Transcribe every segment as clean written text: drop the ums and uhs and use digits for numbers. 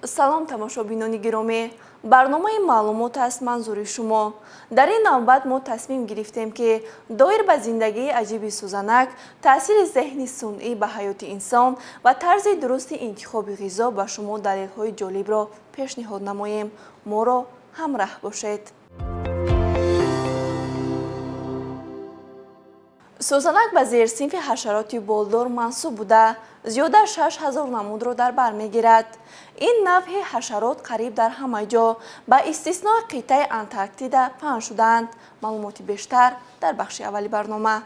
салом тамошобинони гиромӣ, барномаи маълумот аст манзури шумо. дар ин навбат мо тасмим гирифтем ки доир ба зиндагии аҷиби сӯзанак, таъсири зеҳни сунъӣ ба ҳаёти инсон ва тарзи дурусти интихоби ғизо ба шумо далелҳои ҷолибро пешниҳод намоем. моро ҳамраҳ бошед. сӯзанак ба зерсинфи ҳашароти болдор мансуб буда, зиёда 6000 намудро дар бар мегирад. ин навъи ҳашарот қариб дар ҳама ҷо ба истиснои қитъаи Антарктида паҳн шудаанд. маълумоти бештар дар бахши аввали барнома.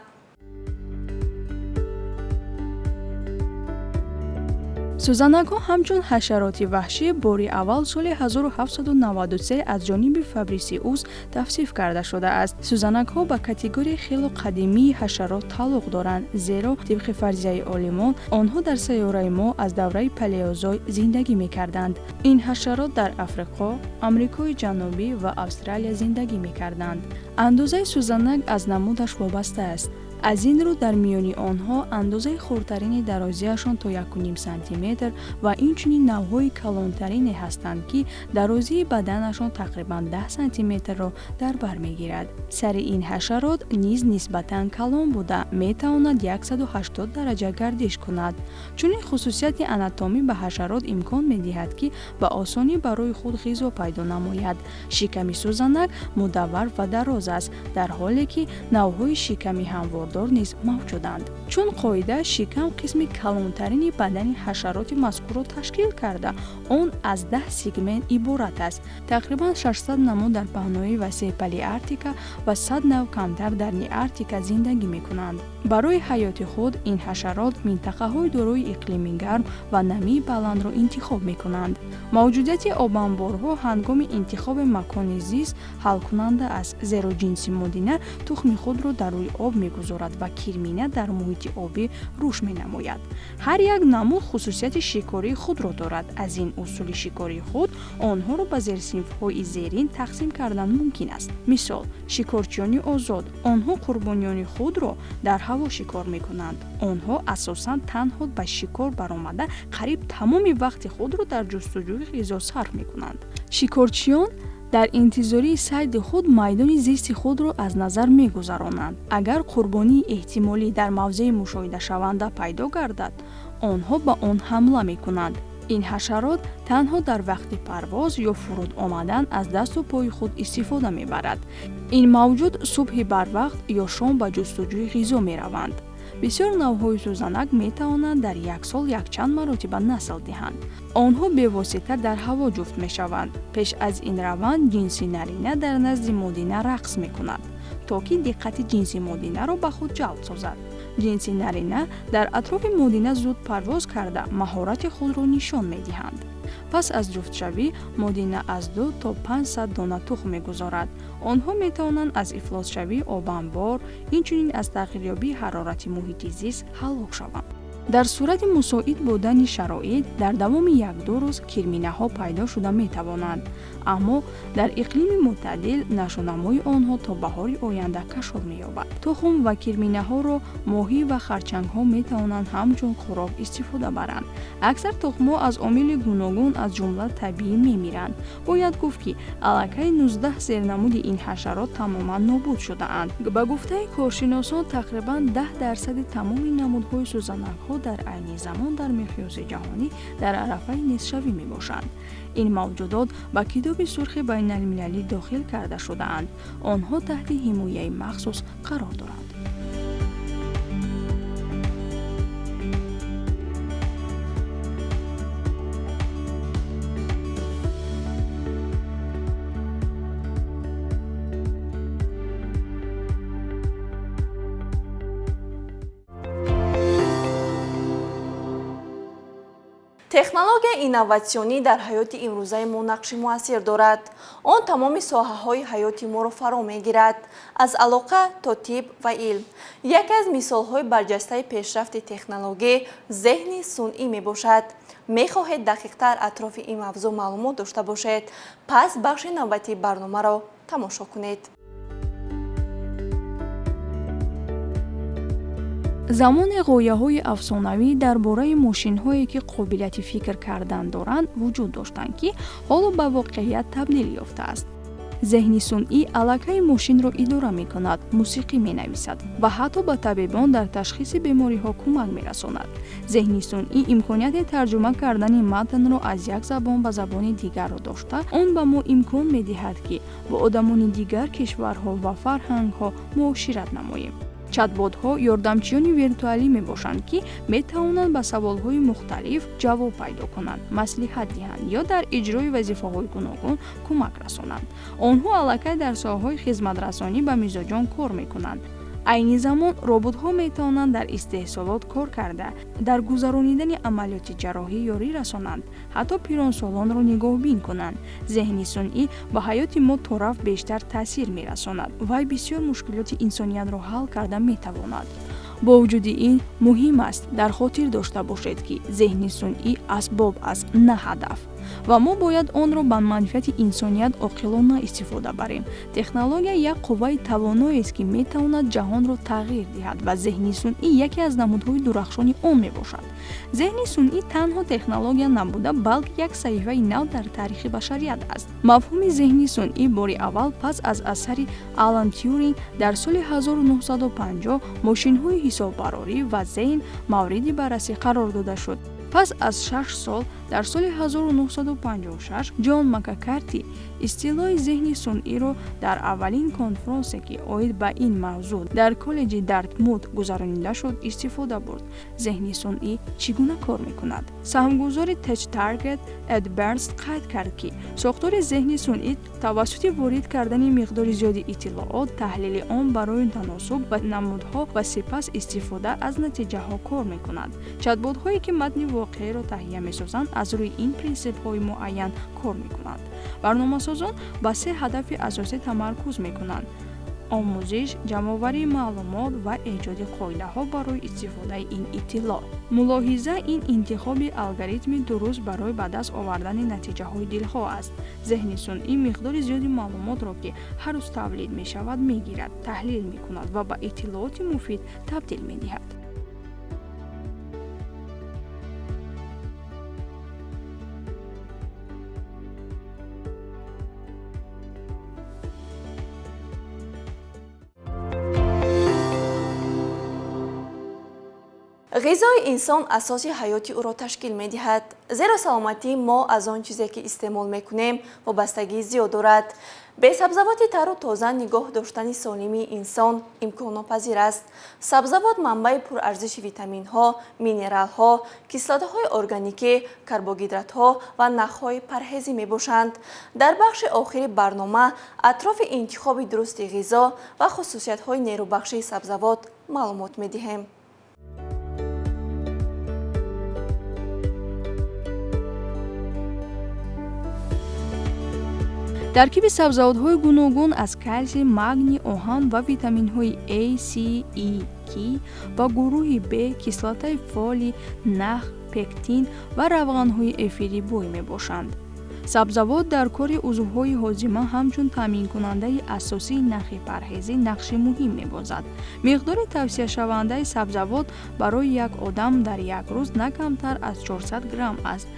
сӯзанакҳо ҳамчун ҳашароти ваҳшӣ бори аввал соли 1793 аз ҷониби Фабрисиус тавсиф карда шудааст. сӯзанакҳо ба категорияи хело қадимии ҳашарот тааллуқ доранд, зеро тибқи фарзияи олимон онҳо дар сайёраи мо аз давраи палеозой зиндагӣ мекарданд. ин ҳашарот дар Африқо, Амрикои ҷанубӣ ва Австралия зиндагӣ мекарданд. андозаи сӯзанак аз намудаш вобаста аст. аз ин рӯ дар миёни онҳо андозаи хурдтарини дарозиашон то 1,5 сантиметр ва инчунин навъҳои калонтарине ҳастанд, ки дарозии баданашон тақрибан 10 сантиметрро дар бар мегирад. сари ин ҳашарот низ нисбатан калон буда метавонад 180 дараҷа гардиш кунад. чунин хусусияти анатомӣ ба ҳашарот имкон медиҳад, ки ба осонӣ барои худ ғизо пайдо намояд. шиками сӯзанак мудаввар ва дароз аст, дар ҳоле ки навъҳои шиками ҳамвор низ мавҷуданд. чун қоида шикам қисми калонтарини бадани ҳашароти мазкурро ташкил карда, он аз 10 сегмент иборат аст. тақрибан 600 намуд дар паҳнои васеъ палеарктика ва 100 навъ камтар дар неарктика зиндагӣ мекунанд. барои ҳаёти худ ин ҳашарот минтақаҳои дорои иқлими гарм ва намии баландро интихоб мекунанд. мавҷудияти обанборҳо ҳангоми интихоби макони зист ҳалкунанда аст, зеро ҷинси модина тухми худро дар рӯи об мегузорад ва кирмина дар муҳити обӣ рушд менамояд. ҳар як намуд хусусияти шикории худро дорад. аз ин усули шикории худ онҳоро ба зерсинфҳои зерин тақсим кардан мумкин аст. мисол, шикорчиёни озод, онҳо қурбониёни худро дар ҳаво шикор мекунанд. онҳо асосан танҳо ба шикор баромада қариб тамоми вақти худро дар ҷустуҷӯи ғизо сарф мекунанд. шикорчиён дар интизори сайди худ майдони зисти худро аз назар мегузаронанд. агар қурбонии эҳтимолӣ дар мавзеи мушоҳидашаванда пайдо гардад, онҳо ба он ҳамла мекунанд. ин ҳашарот танҳо дар вақти парвоз ё фуруд омадан аз дасту пои худ истифода мебарад. ин мавҷуд субҳи барвақт ё шом ба ҷустуҷӯи ғизо мераванд. бисёр навъҳои сӯзанак метавонанд дар як сол якчанд маротиба насл диҳанд. онҳо бевосита дар ҳаво ҷуфт мешаванд. пеш аз ин раванд ҷинси нарина дар назди модина рақс мекунад, то ки диққати ҷинси модинаро ба худ ҷалб созад. ҷинси нарина дар атрофи модина зуд парвоз карда маҳорати худро нишон медиҳанд. пас аз ҷуфтшавӣ модина аз 2 то 500 дона тухм мегузорад. онҳо метавонанд аз ифлосшавии обанбор, инчунин аз тағйирёбии ҳарорати муҳити зист ҳалок шаванд. дар сурати мусоид будани шароит дар давоми 1-2 рӯз кирминаҳо пайдо шуда метавонанд, аммо дар иқлими мӯътадил нашонамои онҳо то баҳори оянда кашоф меёбад. тухм ва кирминаҳоро моҳӣ ва харчангҳо метавонанд ҳамчун хӯрок истифода баранд. аксар тухмҳо аз омили гуногун аз ҷумла табиӣ мемиранд. бояд гуфт, ки аллакай 19 зернамуди ин ҳашарот тамоман нобуд шудаанд. ба гуфтаи коршиносон тақрибан 10% тамоми намудҳои сӯзанакҳо дар айни замон дар миқёси ҷаҳонӣ дар арафаи нестшавӣ мебошанд. ин мавҷудот ба китоби сурхи байналмилалӣ дохил карда шудаанд. онҳо таҳти ҳимояи махсус қарор доранд. технологияи инноватсионӣ дар ҳаёти имрӯзаи мо нақши муассир дорад. он тамоми соҳаҳои ҳаёти моро фаро мегирад, аз алоқа то тиб ва илм. яке аз мисолҳои барҷастаи пешрафти технологӣ зеҳни сунъӣ мебошад. мехоҳед дақиқтар атрофи ин мавзӯъ маълумот дошта бошед? пас бахши навбатии барномаро тамошо кунед. замоне ғояҳои афсонавӣ дар бораи мошинҳое ки қобилияти фикр кардан доранд вуҷуд доштанд, ки ҳоло ба воқеият табдил ёфтааст. зеҳни сунъӣ аллакай мошинро идора мекунад, мусиқӣ менависад ва ҳатто ба табибон дар ташхиси бемориҳо кӯмак мерасонад. зеҳни сунъӣ имконияти тарҷума кардани матнро аз як забон ба забони дигарро дошта, он ба мо имкон медиҳад, ки бо одамони дигар кишварҳо ва фарҳангҳо муошират намоем. чатботҳо ёрдамчиёни виртуалӣ мебошанд, ки метавонанд ба саволҳои мухталиф ҷавоб пайдо кунанд, маслиҳат диҳанд ё дар иҷрои вазифаҳои гуногун кӯмак расонанд. онҳо аллакай дар соҳаҳои хизматрасонӣ ба мизоҷон кор мекунанд. айни замон роботҳо метавонанд дар истеҳсолот кор карда, дар гузаронидани амалиёти ҷарроҳӣ ёрӣ расонанд, ҳатто пиронсолонро нигоҳбин кунанд. зеҳни сунъӣ ба ҳаёти мо то рафт бештар таъсир мерасонад. вай бисёр мушкилоти инсониятро ҳал карда метавонад. бо вуҷуди ин муҳим аст дар хотир дошта бошед, ки зеҳни сунъӣ асбоб аст, на ҳадаф, ва мо бояд онро ба манфиати инсоният оқилона истифода барем. технология як қувваи тавоноест, ки метавонад ҷаҳонро тағйир диҳад ва зеҳни сунъӣ яке аз намудҳои дурахшони он мебошад. зеҳни сунъӣ танҳо технология набуда, балки як саҳифаи нав дар тарихи башарият аст. мафҳуми зеҳни сунъӣ бори аввал пас аз асари алан тюринг дар соли 1950 мошинҳои ҳисоббарорӣ ва зеҳн мавриди баррасӣ қарор дода шуд. пас аз 6 сол дар соли 1956 ҷон маккарти истилоҳи зеҳни сунъиро дар аввалин конфронсе, ки оид ба ин мавзӯъ дар коллеҷи дартмут гузаронида шуд, истифода бурд. зеҳни сунъӣ чӣ гуна кор мекунад? саҳмгузори TechTarget Эд Бернст қайд кард, ки сохтори зеҳни сунъӣ тавассути ворид кардани миқдори зиёди иттилоот, таҳлили он барои таносуб ва намудҳо ва сипас истифода аз натиҷаҳо кор мекунад. чатботҳое ки матни воқеъиро таҳия месозанд, аз рӯи ин принсипҳои муайян кор мекунанд. барномасозон ба 3 ҳадафи асосӣ тамаркуз мекунанд: омӯзиш, ҷамъоварии маълумот ва эҷоди қоидаҳо барои истифодаи ин иттилоъ. мулоҳиза ин интихоби алгоритми дуруст барои ба даст овардани натиҷаҳои дилхоҳ аст. зеҳни сунъӣ миқдори зиёди маълумотро, ки ҳар рӯз тавлид мешавад, мегирад, таҳлил мекунад ва ба иттилооти муфид табдил медиҳад. ғизои инсон асоси ҳаёти ӯро ташкил медиҳад, зеро саломатии мо аз он чизе ки истеъмол мекунем вобастагии зиёд дорад. бе сабзавоти тару тоза нигоҳ доштани солими инсон имконнопазир аст. сабзавот манбаи пурарзиши витаминҳо, минералҳо, кислотаҳои органикӣ, карбогидратҳо ва нахҳои парҳезӣ мебошанд. дар бахши охири барнома атрофи интихоби дурусти ғизо ва хусусиятҳои нерӯбахшии сабзавот маълумот медиҳем. таркиби сабзавотҳои гуногун аз калсий, магний, оҳан ва витаминҳои A, C, E, K ва гурӯҳи B, кислотаи фолий, нах, пектин ва равғанҳои эфирӣ бой мебошанд. сабзавот дар кори узвҳои ҳозима ҳамчун таъминкунандаи асосии нахи парҳезӣ нақши муҳим мебозад. миқдори тавсияшавандаи сабзавот барои як одам дар як рӯз на камтар аз 400 грамм аст.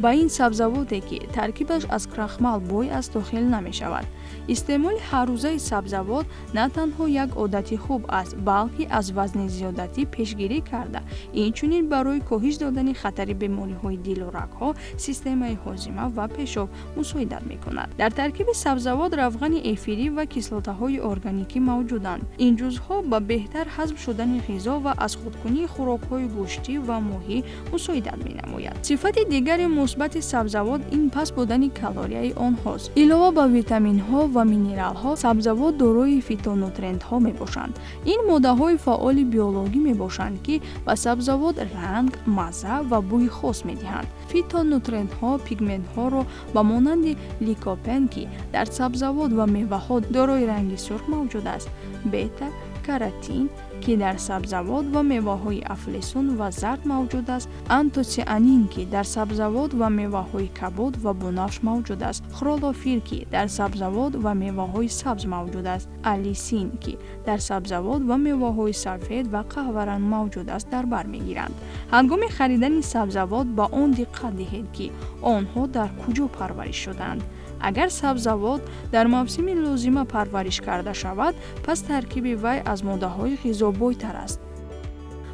ба ин сабзавоте, ки таркибаш аз крахмал бой аст, дохил намешавад. истеъмоли ҳаррӯзаи сабзавот на танҳо як одати хуб аст, балки аз вазни зиёдатӣ пешгирӣ карда, инчунин барои коҳиш додани хатари бемориҳои дилу рагҳо, системаи ҳозима ва пешоб мусоидат мекунад. дар таркиби сабзавот равғани эфирӣ ва кислотаҳои органикӣ мавҷуданд. ин ҷузъҳо ба беҳтар ҳазм шудани ғизо ва аз худкунии хӯрокҳои гӯштӣ ва моҳӣ мусоидат менамояд. сифати дигари мусбати сабзавот ин паст будани калорияи онҳост. илова ба витаминҳо ва минералҳо, сабзавот дорои фитонутрентҳо мебошанд. ин моддаҳои фаъоли биологӣ мебошанд, ки ба сабзавот ранг, мазза ва бӯи хос медиҳанд. фитонутрентҳо пигментҳоро ба монанди ликопен, ки дар сабзавот ва меваҳо дорои ранги сурх мавҷуд аст, бета, каротин, که در سبزوات و میوه‌های افلسون و زرد موجود است، آنتوسیانین که در سبزوات و میوه‌های کبود و بنفش موجود است، خرولوفیل که در سبزوات و میوه‌های سبز موجود است، الیسین که در سبزوات و میوه‌های سفید و قهوه‌رنگ موجود است در بر می‌گیرند. هنگام خریدن سبزوات با آن دقت دهید که آنها در کجا پرورش شدند. اگر سبزوات در موسم لازمه پرورش کرده شود، پس ترکیب وی از ماده‌های غذابی‌تر است.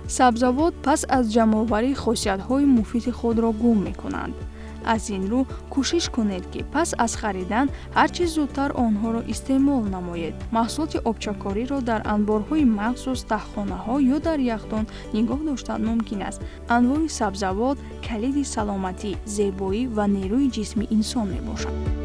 سبزوات پس از جمع‌آوری خاصیت‌های مفید خود را گم می‌کنند. از این رو کوشش کنید که پس از خریدن هرچه زودتر آنها را استعمال نمایید. محصولات آبچکاری را در انبارهای مخصوص، ته‌خانه‌ها یا در یخدان نگاه داشتن ممکن است. انواع سبزوات کلید سلامتی، زیبایی و نیروی جسمی انسان میباشد.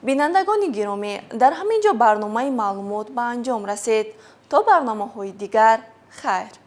بینندگان گرامی، در همینجا برنامه معلومات به انجام رسید. تا برنامه‌های دیگر، خیر.